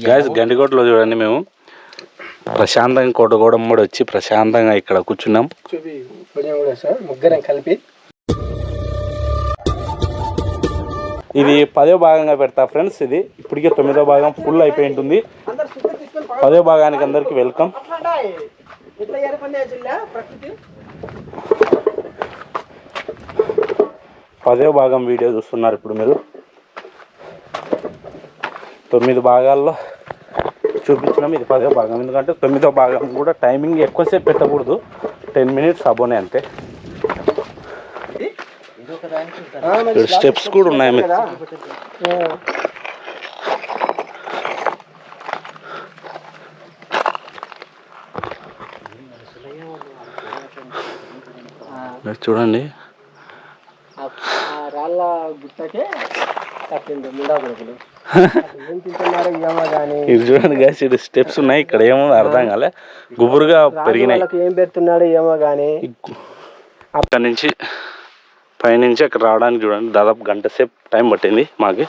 Guys గండికోటలో చూడండి మేము ప్రశాంతంగా కోటగూడమ్మడి వచ్చి ప్రశాంతంగా ఇక్కడ కూర్చున్నాం. ముగ్గురం కలిపి ఇది 10వ భాగంగా పెడతా ఫ్రెండ్స్. ఇది ఇప్పటికే 9వ భాగం ఫుల్ అయిపోయి ఉంటుంది. 10వ భాగానికి అందరికి వెల్కమ్. 10వ భాగం వీడియో చూస్తున్నారు ఇప్పుడు మీరు. 9 భాగాల్లో చూపించినాం, ఇది 10వ భాగం. ఎందుకంటే 9వ భాగం కూడా టైమింగ్ ఎక్కువసేపు పెట్టకూడదు, 10 minutes అబోనే అంతే. స్టెప్స్ కూడా ఉన్నాయి మీరు. చూడండి రాళ్ళ గుట్టకే ఇది చూడండి గాయస్, ఇది స్టెప్స్ ఉన్నాయి. ఇక్కడ ఏమో అర్థం కాలే, గుబురుగా పెరిగినాయి. ఏం పెడుతున్నాడు ఏమో కానీ అక్కడి నుంచి పైనుంచి అక్కడ రావడానికి చూడండి దాదాపు గంట సేపు టైం పట్టింది మాకు.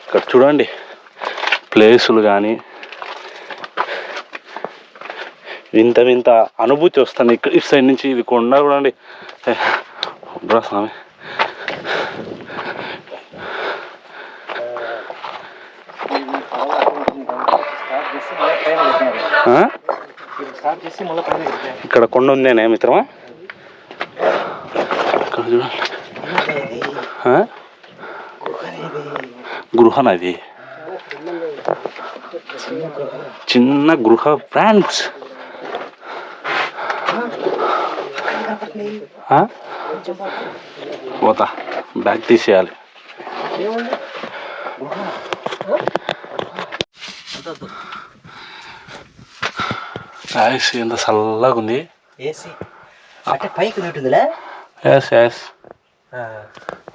ఇక్కడ చూడండి ప్లేసులు కానీ వింత వింత అనుభూతి వస్తుంది. ఇక్కడ ఇటు సైడ్ నుంచి ఇది కొండ చూడండి స్వామి. ఇక్కడ కొండ ఉందేనే మిత్రమా, ఇక్కడ చూడండి గృహనది, చిన్న గృహ ఫ్రెండ్స్. పోతా బ్యాగ్ తీసేయాలి. ఎంత చల్లగా ఉంది.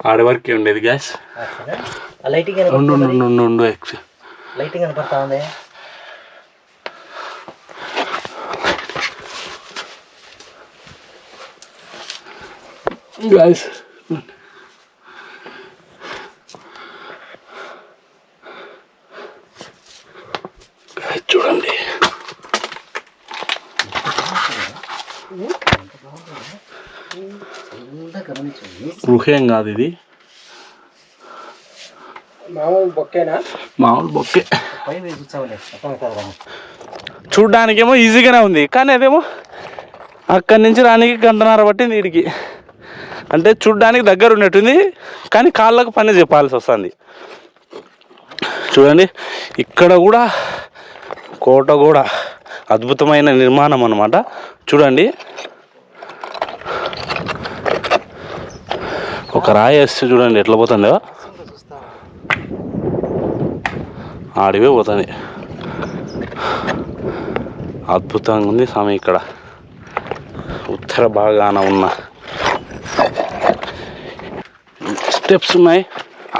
ఆడ వరకే ఉండేది గ్యాస్. లైటింగ్ కనపడతా ఉంది. Guys, చూడండి గృహేం కాదు ఇది, మామూలు బొక్కేనా? మామూలు బొక్కే. చూడ్డానికేమో ఈజీగానే ఉంది, కానీ అదేమో అక్కడి నుంచి రానికి 1.5 గంట పట్టింది వీడికి. అంటే చూడ్డానికి దగ్గర ఉన్నట్టుంది, కానీ కాళ్ళకు పని చెప్పాల్సి వస్తుంది. చూడండి ఇక్కడ కూడా కోట కూడా అద్భుతమైన నిర్మాణం అన్నమాట. చూడండి ఒక రాయి వేస్తే చూడండి ఎట్లా పోతుందో, ఆడివే పోతుంది. అద్భుతంగా ఉంది స్వామి. ఇక్కడ ఉత్తర భాగాన ఉన్న స్టెప్స్ ఉన్నాయి,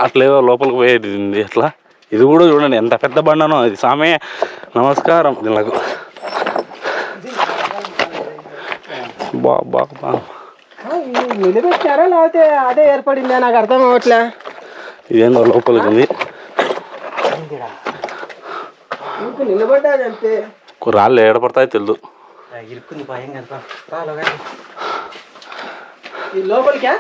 అట్లేదో లోపలికి పోయేది అట్లా. ఇది కూడా చూడండి ఎంత పెద్ద బండనో ఇది స్వామి. నమస్కారం దీనికి. బాగా నిలబెట్టారా లేకపోతే అదే ఏర్పడిందా నాకు అర్థం అవ్వట్లే. ఇదేందో లోపలికి ఉంది, నిలబడ్డాది అంతే. రాళ్ళు ఏడపడతాయి తెలుదు. లోపలికా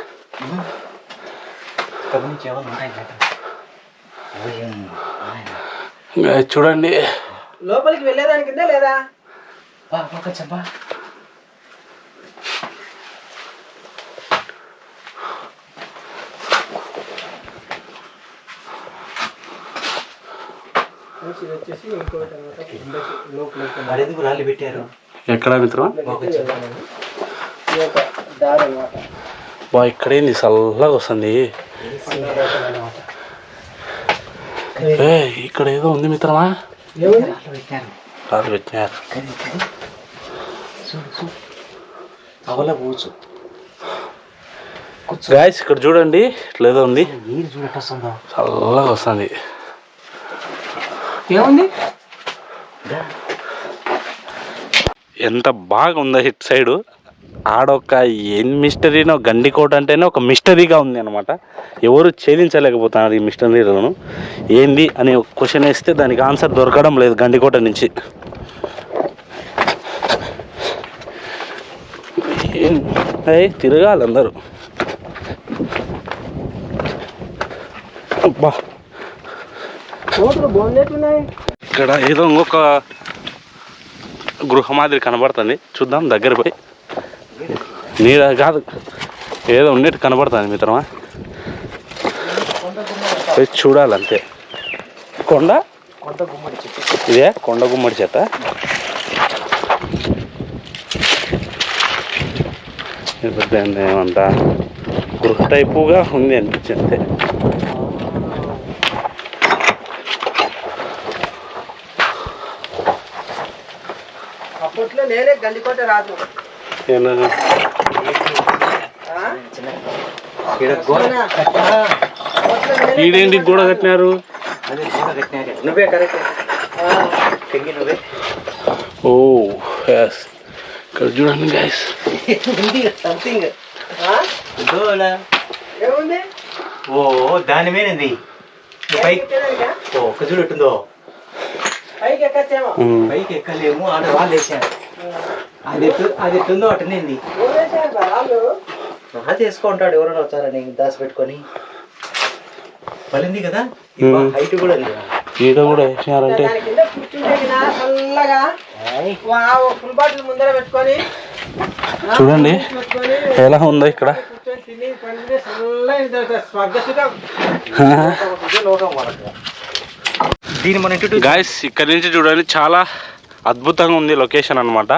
చూడండి లోపలికి వెళ్ళేదానికి లేదా? చెప్పా రాళ్ళు పెట్టారు. ఎక్కడ మిత్రం? బా ఇక్కడేంది చల్లగా వస్తుంది. ఇక్కడ ఏదో ఉంది మిత్రమా, రాళ్ళు పెట్టినారు. గాయస్ ఇక్కడ చూడండి ఇట్లా ఏదో ఉంది, చల్లగా వస్తుంది. ఎంత బాగా ఉందో ఇటు సైడు. ఆడొక్క ఏం మిస్టరీనో గండికోట అంటేనే ఒక మిస్టరీగా ఉంది అనమాట. ఎవరు ఛేదించలేకపోతున్నారు ఈ మిస్టరీలను. ఏంది అని ఒక క్వశ్చన్ వేస్తే దానికి ఆన్సర్ దొరకడం లేదు గండికోట నుంచి. తిరగాలి అందరూ. అబ్బా ఇక్కడ ఏదో ఇంకొక గృహ మాదిరి కనబడుతుంది. చూద్దాం దగ్గర పోయి. నీడ కాదు ఏదో ఉన్నట్టు కనబడుతుంది మిత్రమా. పోయి చూడాలంతే. ఇదే కొండ గుమ్మడి చెట్ట. ఏమంతా గృహ టైపుగా ఉంది అనిపించింది అంతే. అప్పట్లో నేనే గండికోట రాదు. ఈడేంటి గోడ కట్టినారు? నువ్వే కరెక్ట్. ఓ ఎస్. ఇక్కడ చూడండి గైస్. సంథింగ్ ఏముంది? ఓ దాని మీదది ఒక్క చూడుంటుందో. పైకి ఎక్కచ్చేమో. పైకి ఎక్కలేము. ఆడ వాళ్ళు వేసాను. అది ఎట్టుందో అటనేంది. చేసుకుంటాడు ఎవరైనా వచ్చారని దాచి పెట్టుకొని. పలింది కదా హైట్ కూడా ఉంది. ఈడ కూడా వేసినారంటే ఫుల్ బాటిల్ ముందర పెట్టుకొని చూడండి ఎలా ఉందో ఇక్కడ. గాయస్ ఇక్కడ నుంచి చూడండి చాలా అద్భుతంగా ఉంది లొకేషన్ అనమాట.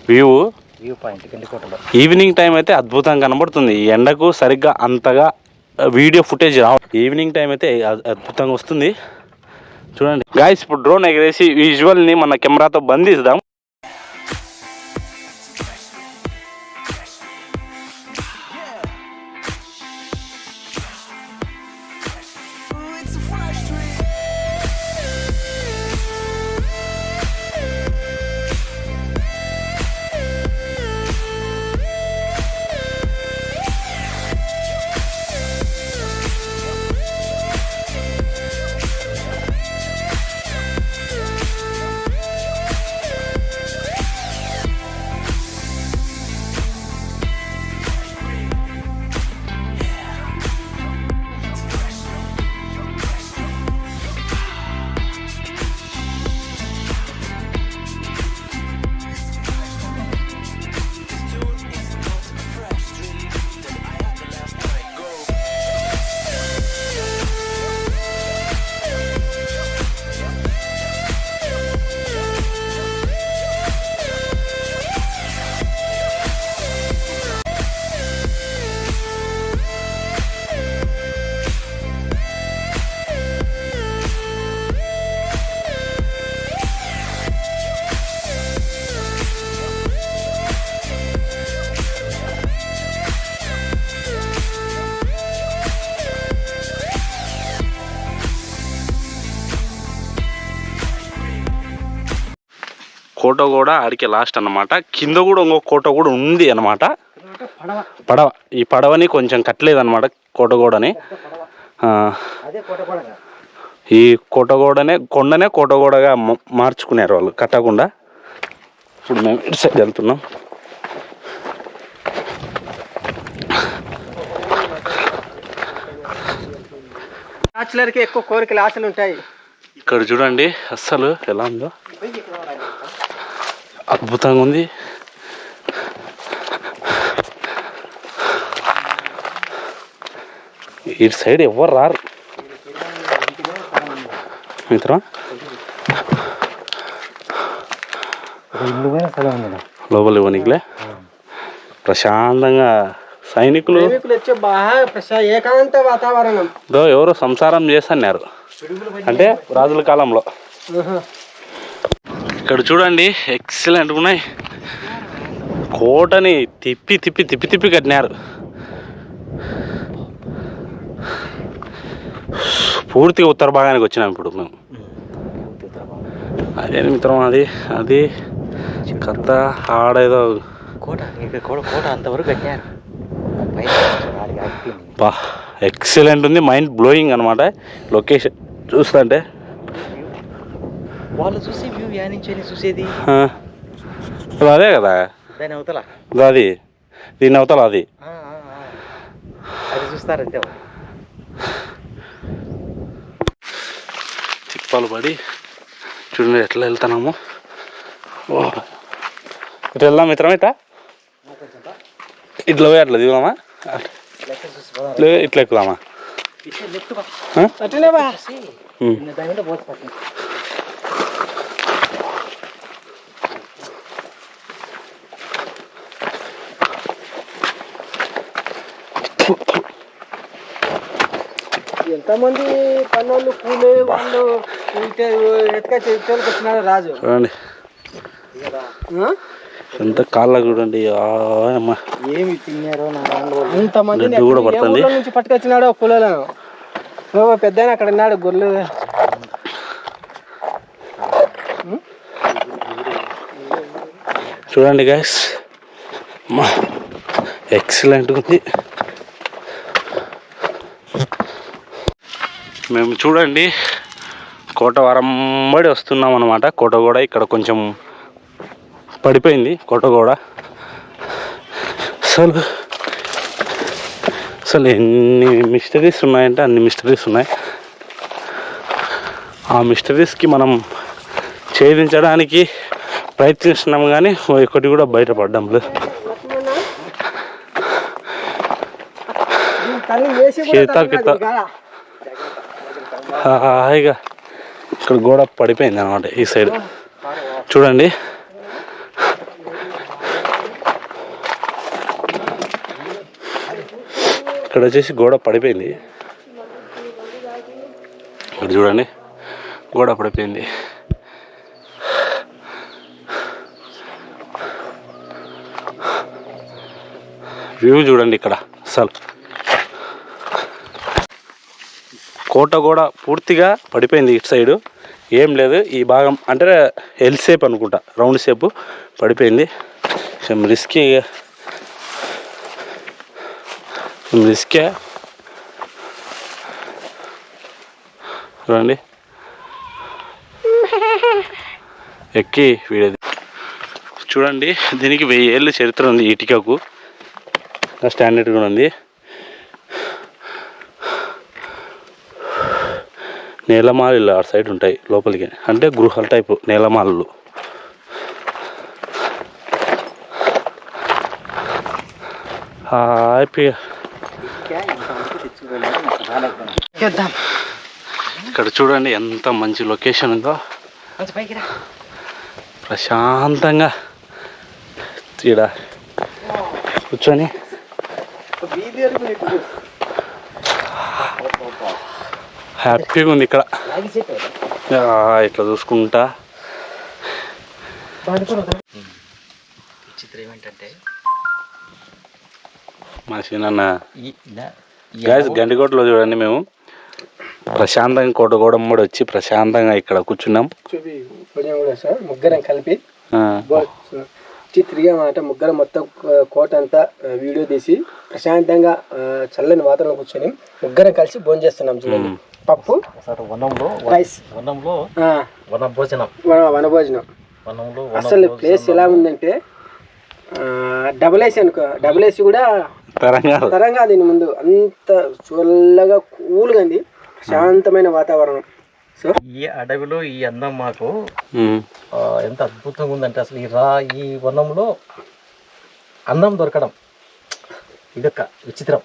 వ్యూ పాయింట్ గండికోటలో ఈవినింగ్ టైం అయితే అద్భుతంగా కనబడుతుంది. ఈ ఎండకు సరిగ్గా అంతగా వీడియో ఫుటేజ్ రావు. ఈవినింగ్ టైం అయితే అద్భుతంగా వస్తుంది. చూడండి గాయస్ ఇప్పుడు డ్రోన్ ఎగరేసి విజువల్ని మన కెమెరాతో బంధిస్తాం. కోట కూడా ఆడికే లాస్ట్ అన్నమాట. కింద కూడా ఇంకో కోట కూడా ఉంది అన్నమాట. పడవ. ఈ పడవని కొంచెం కట్టలేదన్నమాట కోటగోడని. ఈ కోటగోడనే కొండనే కోటగోడగా మార్చుకున్నారు వాళ్ళు కట్టకుండా. ఇప్పుడు మేము ఇటు సైడ్ వెళ్తున్నాం. బ్యాచులర్కి ఎక్కువ కోరికలు ఆశలు ఉంటాయి. ఇక్కడ చూడండి అస్సలు ఎలా ఉందో అద్భుతంగా ఉంది. ఇటు సైడ్ ఎవరు రారు మిత్రం. లోపల ఇవ్వనికిలే ప్రశాంతంగా సైనికులు వచ్చే బాగా ఏకాంత వాతావరణం. ఎవరో సంసారం చేస్తున్నారు అంటే రాజుల కాలంలో. ఇక్కడ చూడండి ఎక్సలెంట్ ఉన్నాయి. కోటని తిప్పి తిప్పి తిప్పి తిప్పి కట్టినారు. పూర్తిగా ఉత్తర భాగానికి వచ్చినాం ఇప్పుడు మేము. అదే మిత్రం అది అది కథ ఆడేదో కోట ఇక్కడ కోట అంతవరకు కట్టారు పైన ఆడికి ఆగిపోయింది. బా ఎక్సలెంట్ ఉంది, మైండ్ బ్లోయింగ్ అనమాట లొకేషన్ చూస్తుంటే. వాళ్ళు చూసి వ్యూ యానించని చూసేది అదే కదా దాని అవతల అది, దీని అవతల అది అది చూస్తారంతే. చిప్పాలు పడి చూడండి ఎట్లా వెళ్తున్నాము. ఇట్లా వెళ్దాం మిత్రం, ఇట్లా పోయి అట్లా దిగుదామా, ఇట్లా ఎక్కుదామా? ఎంతమంది పన్నోళ్ళు కూలే వాళ్ళు ఎత్తుక చేతులకు వచ్చినాడు రాజు. చూడండి ఎంత కాళ్ళ చూడండి, ఏమి తిన్నారో అంతమంది నుంచి పట్టుకొచ్చినాడు కూలీలను. పెద్ద అక్కడ ఉన్నాడు గొర్రెలు. చూడండి గైస్ ఎక్సలెంట్ ఉంది. మేము చూడండి కోట వరంబడి వస్తున్నాం అన్నమాట. కోట కూడా ఇక్కడ కొంచెం పడిపోయింది, కోట కూడా. అసలు ఎన్ని మిస్టరీస్ ఉన్నాయంటే అన్ని మిస్టరీస్ ఉన్నాయి. ఆ మిస్టరీస్కి మనం ఛేదించడానికి ప్రయత్నిస్తున్నాము కానీ ఒకటి కూడా బయటపడ్డాం లేదు. హాయిగా ఇక్కడ గోడ పడిపోయింది అనమాట ఈ సైడ్ చూడండి. ఇక్కడ వచ్చేసి గోడ పడిపోయింది, ఇక్కడ చూడండి గోడ పడిపోయింది. వ్యూ చూడండి ఇక్కడ అసలు కోట కూడా పూర్తిగా పడిపోయింది. ఇటు సైడు ఏం లేదు, ఈ భాగం అంటే ఎల్ షేప్ అనుకుంటా, రౌండ్ షేపు పడిపోయింది. కొంచెం రిస్కే చూడండి. ఎక్కి వీడేది చూడండి. దీనికి 1000 ఏళ్ళ చరిత్ర ఉంది. ఇటుకకు స్టాండర్డ్ కూడా ఉంది. నేలమాలు ఆ సైడ్ ఉంటాయి లోపలికి, అంటే గృహాల టైపు నేలమాలలు. హ్యాపీగా ఇక్కడ చూడండి ఎంత మంచి లొకేషన్ ఉందో. ప్రశాంతంగా ఇక్కడ కూర్చొని హ్యాపీగా ఉంది ఇక్కడ. ఇట్లా చూసుకుంటా చిత్రం ఏమిటంటే మా చిన్న గ్యాస్ గండికోటలో చూడండి మేము ప్రశాంతంగా కోట గోడమ్మడి వచ్చి ప్రశాంతంగా ఇక్కడ కూర్చున్నాం. ముగ్గురం కలిపి చిత్రీగా మాట ముగ్గురం మొత్తం కోట అంతా వీడియో తీసి ప్రశాంతంగా చల్లని వాతావరణం కూర్చొని ముగ్గురం కలిసి భోజనం చేస్తున్నాం. చూడండి పప్పు రైస్ వనభోజనం. అసలు ప్లేస్ ఎలా ఉందంటే డబుల్ ఏసీ అనుకో, డబుల్ ఏసీ కూడా తరంగా దీని ముందు అంత చల్లగా కూల్గా ఉంది, శాంతమైన వాతావరణం. సో ఈ అడవిలో ఈ అందం మాకు ఎంత అద్భుతంగా ఉందంటే అసలు ఈ వనంలో అందం దొరకడం ఇదొక విచిత్రం.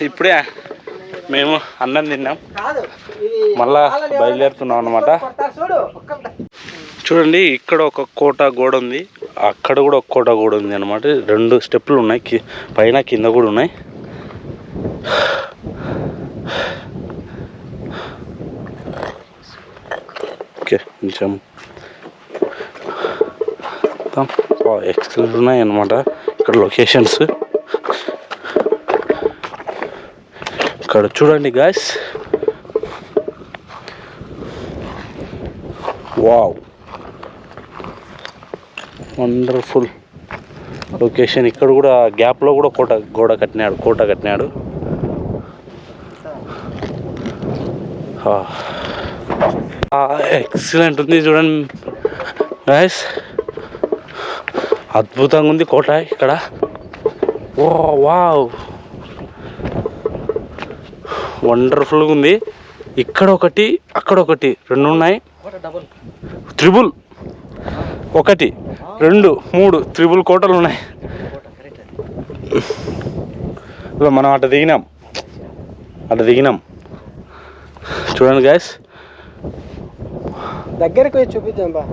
ఇప్పుడే మేము అన్నం తిన్నాం, మళ్ళా బయలుదేరుతున్నాం అన్నమాట. చూడండి ఇక్కడ ఒక కోట గోడ ఉంది, అక్కడ కూడా ఒక కోట గోడ ఉంది అనమాట. 2 స్టెప్పులు ఉన్నాయి, పైన కింద కూడా ఉన్నాయి. ఓకే కొంచెం ఎక్సలెంట్ ఉన్నాయి అన్నమాట ఇక్కడ లొకేషన్స్. ఇక్కడ చూడండి గాయ్స్, వావ్ వండర్ఫుల్ లొకేషన్. ఇక్కడ కూడా గ్యాప్లో కూడా కోట కట్టినాడు. ఎక్సలెంట్ ఉంది చూడండి గాయ్స్, అద్భుతంగా ఉంది కోట ఇక్కడ. ఓ వావ్ వండర్ఫుల్గా ఉంది. ఇక్కడ ఒకటి అక్కడ ఒకటి 2 ఉన్నాయి. త్రిబుల్ 1 2 3 త్రిబుల్ కోటలు ఉన్నాయి. మనం అటు దిగినాం చూడండి గాయస్. దగ్గరికి పోయి చూపిద్దాం బా,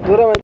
దూరం